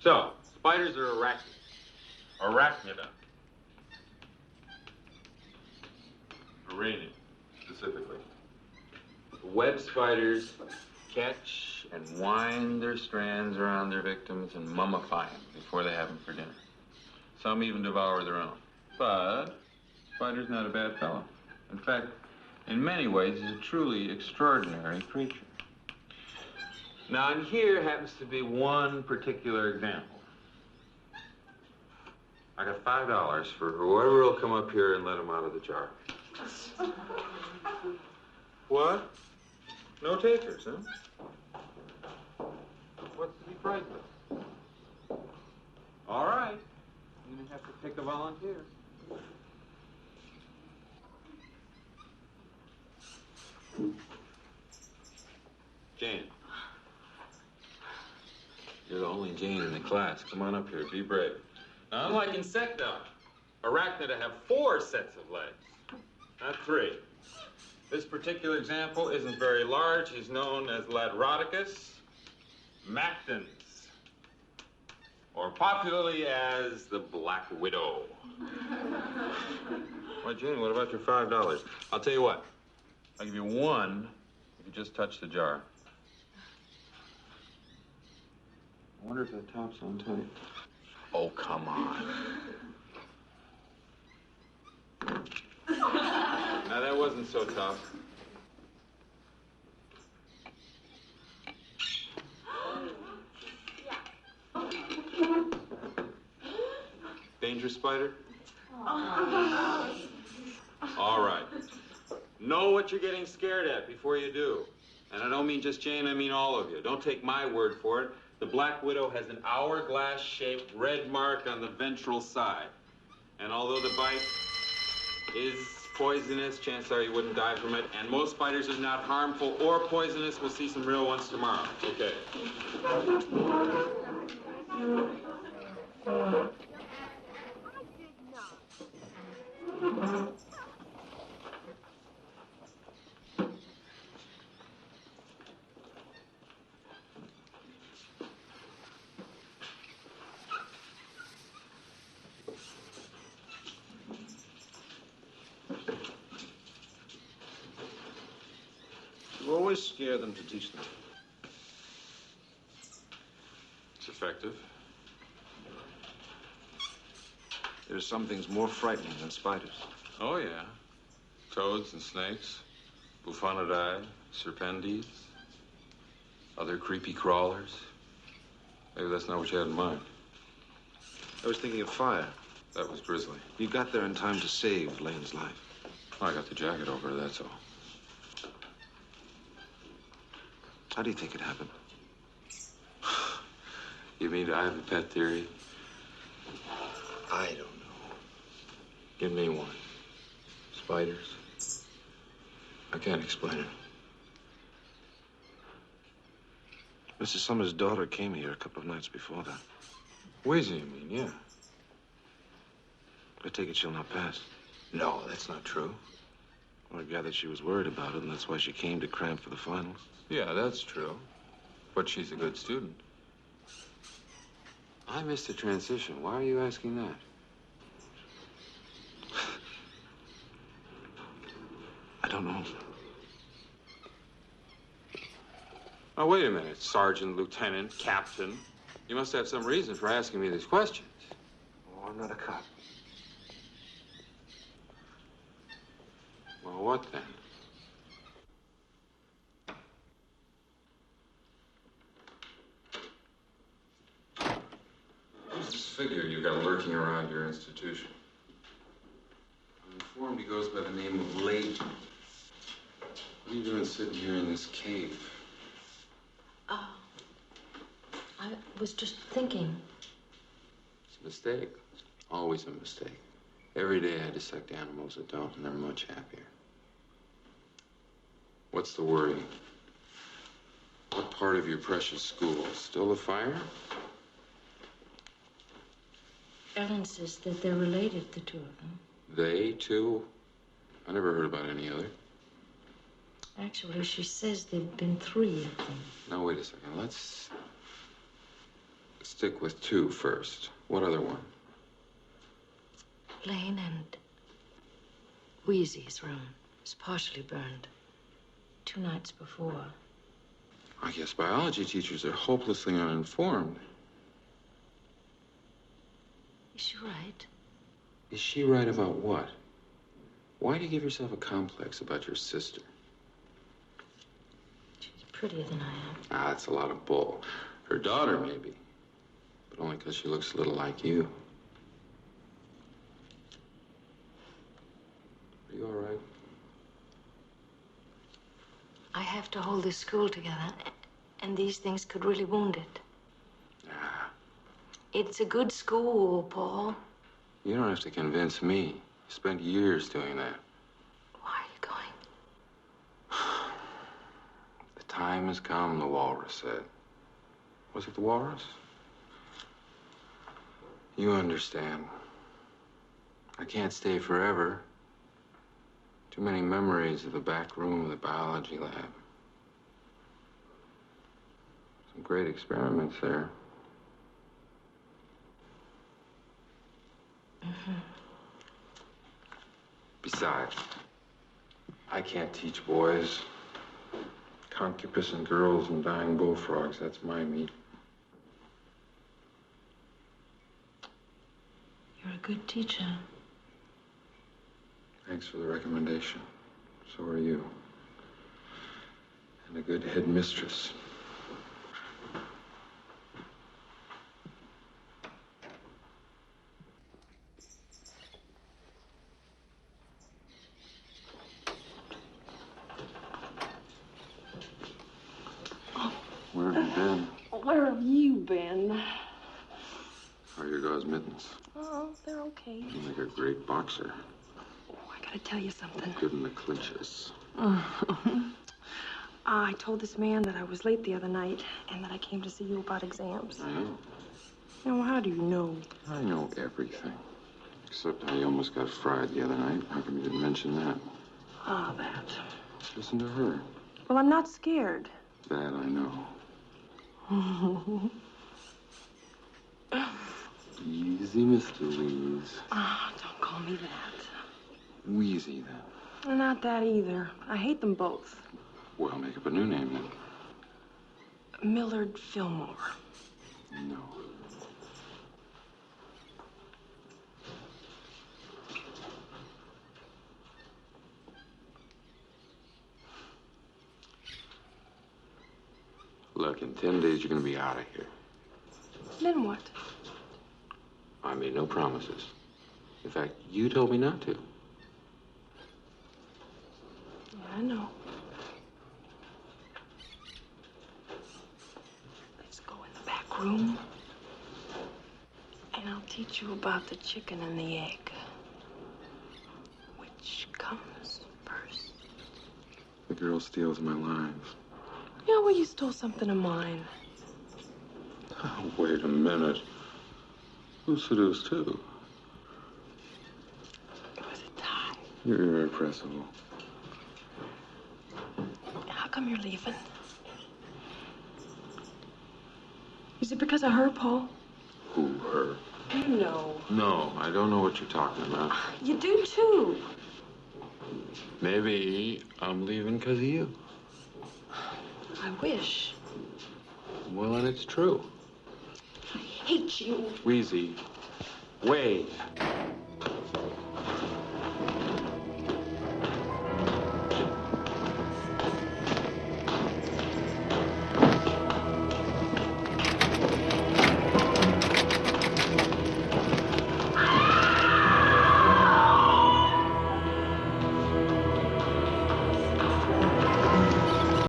So, spiders are arachnida. Arachnid, specifically. Web spiders catch and wind their strands around their victims and mummify them before they have them for dinner. Some even devour their own. But spider's not a bad fellow. In fact, in many ways, he's a truly extraordinary creature. Now, and here happens to be one particular example. I got $5 for whoever will come up here and let him out of the jar. What? No takers, huh? What's to be priceless? All right. You're gonna have to pick a volunteer. Jane. You're the only Jane in the class. Come on up here. Be brave. Now, unlike insecta, arachnida have 4 sets of legs, not 3. This particular example isn't very large. He's known as Ladrodicus mactans, or popularly as the Black Widow. Why, Jane, what about your $5? I'll tell you what. I'll give you 1 if you just touch the jar. I wonder if that top's on tight. Oh, come on. Now, that wasn't so tough. Dangerous spider? All right. Know what you're getting scared at before you do. And I don't mean just Jane, I mean all of you. Don't take my word for it. The Black Widow has an hourglass-shaped red mark on the ventral side. And although the bite is poisonous, chances are you wouldn't die from it. And most spiders are not harmful or poisonous. We'll see some real ones tomorrow. Okay. You always scare them to teach them. It's effective. There are some things more frightening than spiders. Oh, yeah. Toads and snakes, Bufonidae, serpendes, other creepy crawlers. Maybe that's not what you had in mind. I was thinking of fire. That was grisly. You got there in time to save Lane's life. I got the jacket over her, that's all. How do you think it happened? You mean I have a pet theory? I don't know. Give me one. Spiders? I can't explain it. Mrs. Summers' daughter came here a couple of nights before that. Wheezy, you mean, yeah. I take it she'll not pass. No, that's not true. Well, I gathered she was worried about it, and that's why she came to cram for the finals. Yeah, that's true. But she's a good student. I missed the transition. Why are you asking that? I don't know. Oh, wait a minute, Sergeant, Lieutenant, Captain. You must have some reason for asking me these questions. Oh, I'm not a cop. Well, what then? Who's this figure you got lurking around your institution? I'm informed he goes by the name of Layton. What are you doing sitting here in this cave? I was just thinking. It's a mistake. Always a mistake. Every day I dissect animals that don't, and they're much happier. What's the worry? What part of your precious school? Still the fire? Ellen says that they're related, the two of them. They, too? I never heard about any other. Actually, she says there've been 3 of them. Now, wait a second. Let's Stick with 2 first. What other one? Lane and Wheezy's room was partially burned 2 nights before. I guess biology teachers are hopelessly uninformed. Is she right? Is she right about what? Why do you give yourself a complex about your sister? She's prettier than I am. Ah, that's a lot of bull. Her daughter, maybe. But only because she looks a little like you. Are you all right? I have to hold this school together, and these things could really wound it. Ah, It's a good school, Paul. you don't have to convince me. You spent years doing that. Why are you going? The time has come, the walrus said. Was it the walrus? You understand. I can't stay forever. Too many memories of the back room of the biology lab. Some great experiments there. Besides, I can't teach boys. Concupiscent girls and dying bullfrogs, that's my meat. You're a good teacher. Thanks for the recommendation. So are you. And a good headmistress. Where have you been? Where have you been? How are your gauze mittens? Oh, they're okay. You make a great boxer. Oh, I gotta tell you something. Good in the clinches. I told this man that I was late the other night and that I came to see you about exams. I know. Now, how do you know? I know everything. Except how you almost got fried the other night. How come you didn't mention that? Ah, that. Listen to her. Well, I'm not scared. That I know. Easy, Mr. Wheeze. Ah, don't call me that. Wheezy, then. Not that either. I hate them both. Well, make up a new name, then. Millard Fillmore. No. Look, in 10 days, you're gonna be out of here. Then what? I made no promises. In fact, you told me not to. Yeah, I know. Let's go in the back room. And I'll teach you about the chicken and the egg. Which comes first? The girl steals my lines. Yeah, well, you stole something of mine. Oh, wait a minute. Who seduced who? It was a tie. You're irrepressible. How come you're leaving? Is it because of her, Paul? Who, her? You know. No, I don't know what you're talking about. You do, too. Maybe I'm leaving because of you. I wish. Well, and it's true. I hate you. Wheezy, wait.